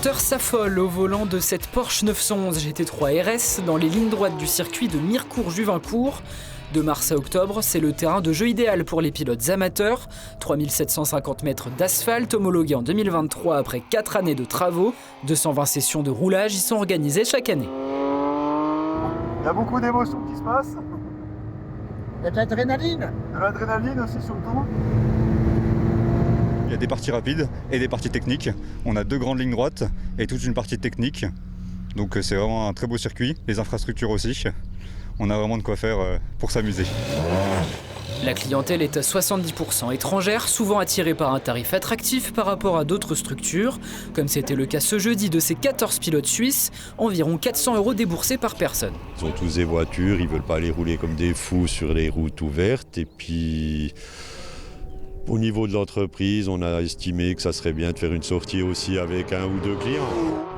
clientèle s'affole au volant de cette Porsche 911 GT3 RS dans les lignes droites du circuit de Mirecourt-Juvincourt. De mars à octobre, c'est le terrain de jeu idéal pour les pilotes amateurs. 3750 mètres d'asphalte homologués en 2023 après 4 années de travaux. 220 sessions de roulage y sont organisées chaque année. Il y a beaucoup d'émotions qui se passent. Il y a de l'adrénaline. De l'adrénaline aussi surtout. Il y a des parties rapides et des parties techniques. On a 2 grandes lignes droites et toute une partie technique. Donc c'est vraiment un très beau circuit, les infrastructures aussi. On a vraiment de quoi faire pour s'amuser. La clientèle est à 70% étrangère, souvent attirée par un tarif attractif par rapport à d'autres structures. Comme c'était le cas ce jeudi de ces 14 pilotes suisses, environ 400 € déboursés par personne. Ils ont tous des voitures, ils ne veulent pas aller rouler comme des fous sur les routes ouvertes. Et puis, au niveau de l'entreprise, on a estimé que ça serait bien de faire une sortie aussi avec 1 ou 2 clients.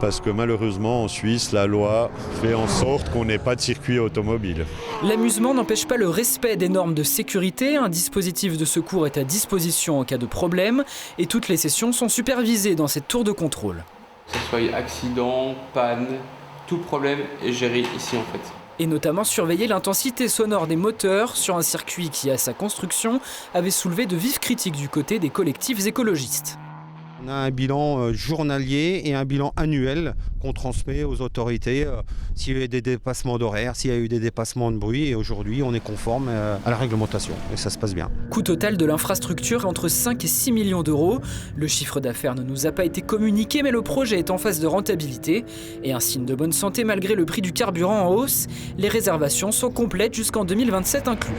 Parce que malheureusement, en Suisse, la loi fait en sorte qu'on n'ait pas de circuit automobile. L'amusement n'empêche pas le respect des normes de sécurité. Un dispositif de secours est à disposition en cas de problème. Et toutes les sessions sont supervisées dans cette tour de contrôle. Que ce soit accident, panne, tout problème est géré ici en fait. Et notamment surveiller l'intensité sonore des moteurs sur un circuit qui, à sa construction, avait soulevé de vives critiques du côté des collectifs écologistes. On a un bilan journalier et un bilan annuel qu'on transmet aux autorités s'il y a eu des dépassements d'horaire, s'il y a eu des dépassements de bruit. Et aujourd'hui, on est conforme à la réglementation et ça se passe bien. Coût total de l'infrastructure entre 5 et 6 millions d'euros. Le chiffre d'affaires ne nous a pas été communiqué, mais le projet est en phase de rentabilité. Et un signe de bonne santé malgré le prix du carburant en hausse. Les réservations sont complètes jusqu'en 2027 inclus.